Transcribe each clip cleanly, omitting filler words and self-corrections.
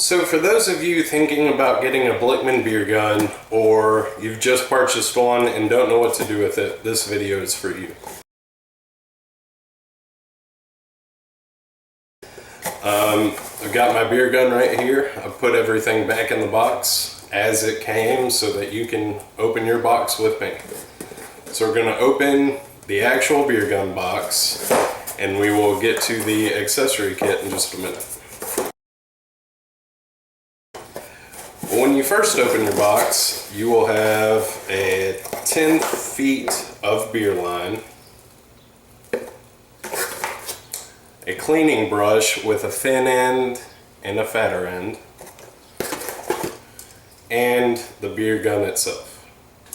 So for those of you thinking about getting a Blichmann Beergun, or you've just purchased one and don't know what to do with it, this video is for you. I've got my beer gun right here. I've put everything back in the box as it came so that you can open your box with me. So we're going to open the actual beer gun box and we will get to the accessory kit in just a minute. When you first open your box, you will have a 10 feet of beer line, a cleaning brush with a thin end and a fatter end, and the beer gun itself.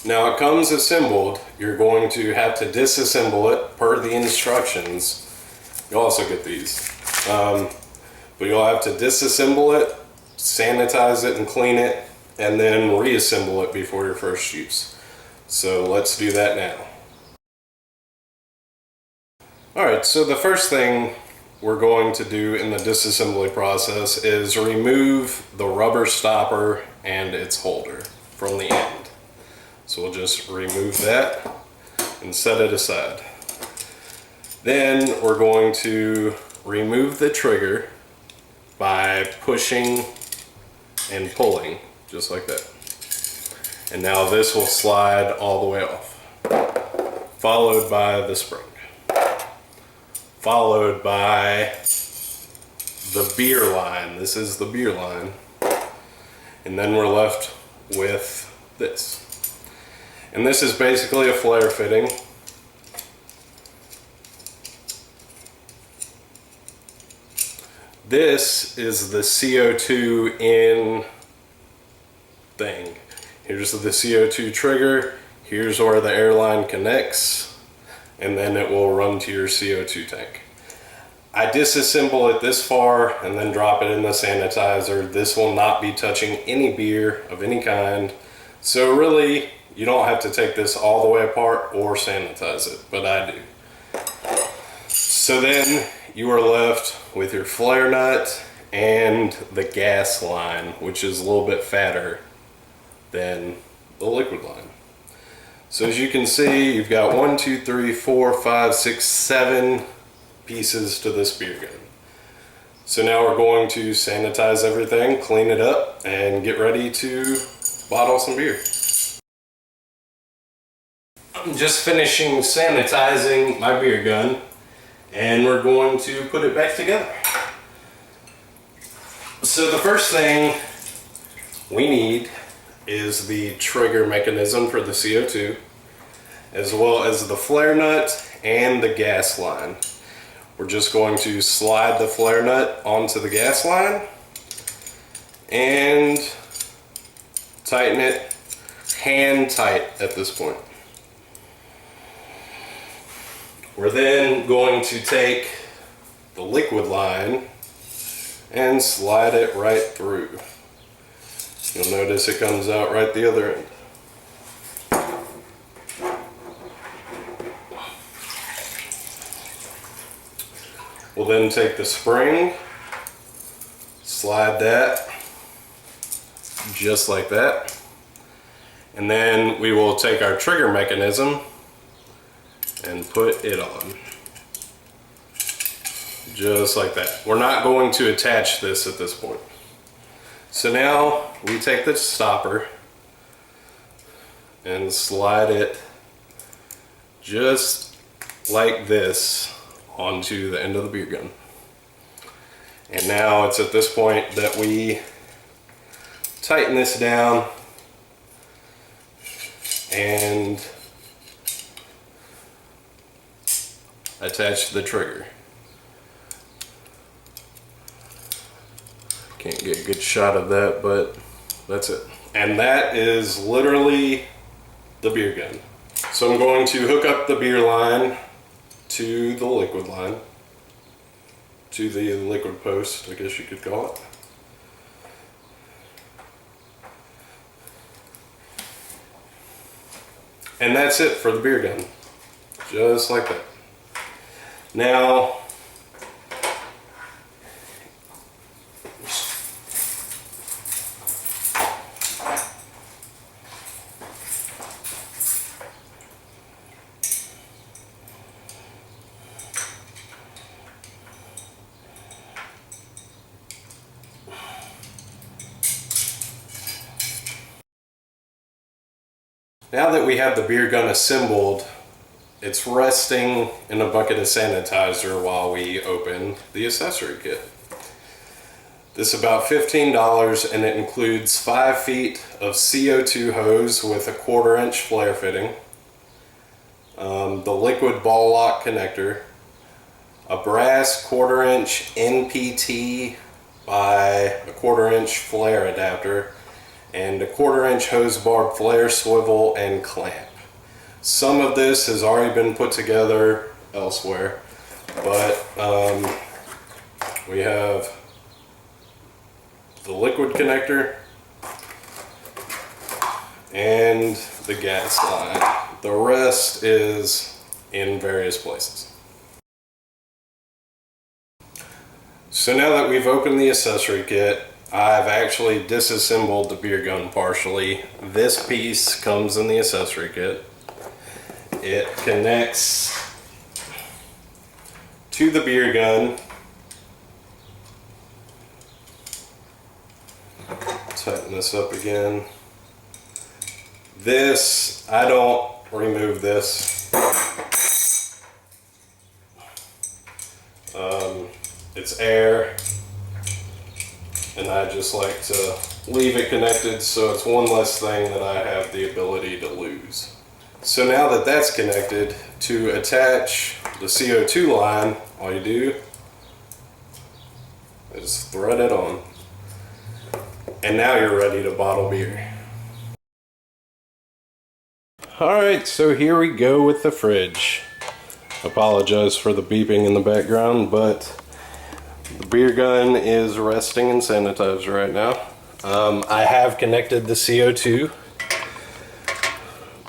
Now it comes assembled. You're going to have to disassemble it per the instructions. You'll also get these. But you'll have to disassemble it, sanitize it and clean it, and then reassemble it before your first use. So let's do that now. Alright, so the first thing we're going to do in the disassembly process is remove the rubber stopper and its holder from the end. So we'll just remove that and set it aside. Then we're going to remove the trigger by pushing and pulling, just like that. And now this will slide all the way off, followed by the spring, followed by the beer line. This is the beer line. And then we're left with this. And this is basically a flare fitting. This is the CO2 in thing. Here's the CO2 trigger. Here's where the airline connects. And then it will run to your CO2 tank. I disassemble it this far and then drop it in the sanitizer. This will not be touching any beer of any kind. So really, you don't have to take this all the way apart or sanitize it, but I do. So then you are left with your flare nut and the gas line, which is a little bit fatter than the liquid line. So as you can see, you've got 1, 2, 3, 4, 5, 6, 7 pieces to this beer gun. So now we're going to sanitize everything, clean it up, and get ready to bottle some beer. I'm just finishing sanitizing my beer gun, and we're going to put it back together. So the first thing we need is the trigger mechanism for the CO2, as well as the flare nut and the gas line. We're just going to slide the flare nut onto the gas line and tighten it hand tight at this point. We're then going to take the liquid line and slide it right through. You'll notice it comes out right the other end. We'll then take the spring, slide that just like that, and then we will take our trigger mechanism and put it on. Just like that. We're not going to attach this at this point. So now we take the stopper and slide it just like this onto the end of the beer gun. And now it's at this point that we tighten this down and attach the trigger. Can't get a good shot of that, but that's it. And that is literally the beer gun. So I'm going to hook up the beer line to the liquid line, to the liquid post, I guess you could call it. And that's it for the beer gun, just like that. Now, Now that we have the beer gun assembled, it's resting in a bucket of sanitizer while we open the accessory kit. This is about $15 and it includes 5 feet of CO2 hose with a 1/4 inch flare fitting, the liquid ball lock connector, a brass 1/4 inch NPT by a 1/4 inch flare adapter, and a 1/4 inch hose barb flare swivel and clamp. Some of this has already been put together elsewhere, but we have the liquid connector and the gas line. The rest is in various places. So now that we've opened the accessory kit, I've actually disassembled the beer gun partially. This piece comes in the accessory kit. It connects to the beer gun. Tighten this up again. This, I don't remove this. It's air, and I just like to leave it connected so it's one less thing that I have the ability to lose. So now that that's connected, to attach the CO2 line, all you do is thread it on. And now you're ready to bottle beer. Alright, so here we go with the fridge. Apologize for the beeping in the background, but the beer gun is resting in sanitizer right now. I have connected the CO2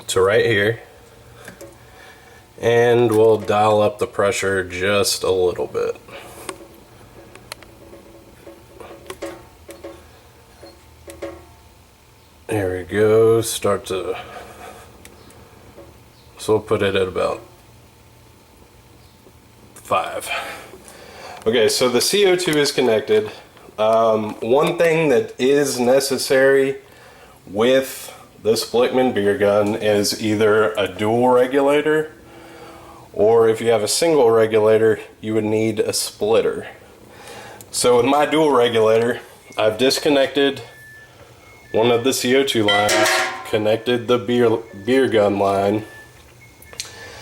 to right here, and we'll dial up the pressure just a little bit. There we go. So we'll put it at about 5. Okay, so the CO2 is connected. One thing that is necessary with this Blichmann beer gun is either a dual regulator, or if you have a single regulator, you would need a splitter. So with my dual regulator, I've disconnected one of the CO2 lines, connected the beer gun line.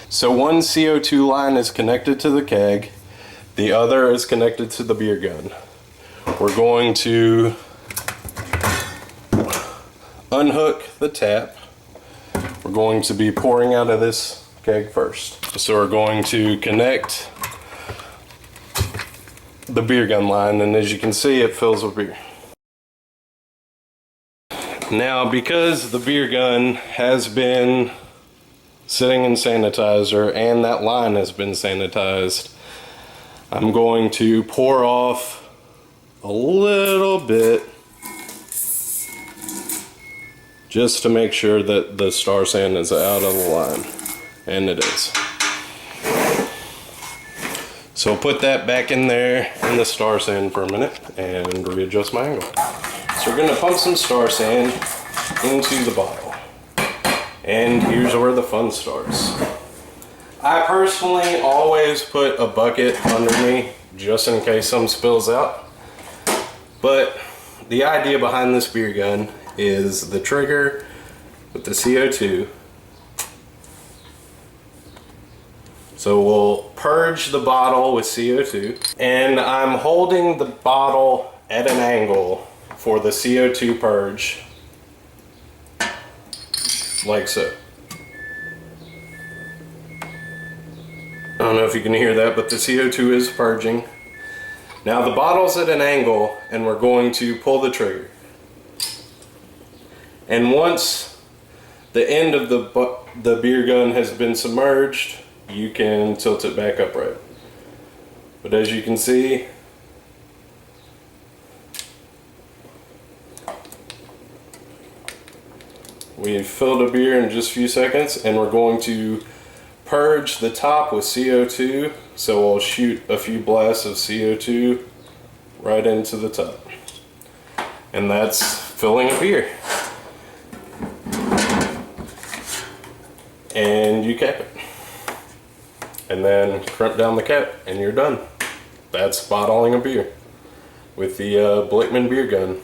So one CO2 line is connected to the keg, the other is connected to the beer gun. We're going to unhook the tap. We're going to be pouring out of this keg first. So we're going to connect the beer gun line, and as you can see, it fills with beer. Now, because the beer gun has been sitting in sanitizer and that line has been sanitized, I'm going to pour off a little bit just to make sure that the star sand is out of the line, and it is. So I'll put that back in there in the star sand for a minute and readjust my angle. So we're going to pump some star sand into the bottle, and here's where the fun starts. I personally always put a bucket under me just in case some spills out. But the idea behind this beer gun is the trigger with the CO2. So we'll purge the bottle with CO2, and I'm holding the bottle at an angle for the CO2 purge, like so. I don't know if you can hear that, but the CO2 is purging. Now the bottle's at an angle, and we're going to pull the trigger. And once the end of the beer gun has been submerged, you can tilt it back upright. But as you can see, we've filled a beer in just a few seconds, and we're going to purge the top with CO2, so we'll shoot a few blasts of CO2 right into the top. And that's filling a beer. and you cap it. And then crimp down the cap and you're done. That's bottling a beer with the Blichmann Beergun.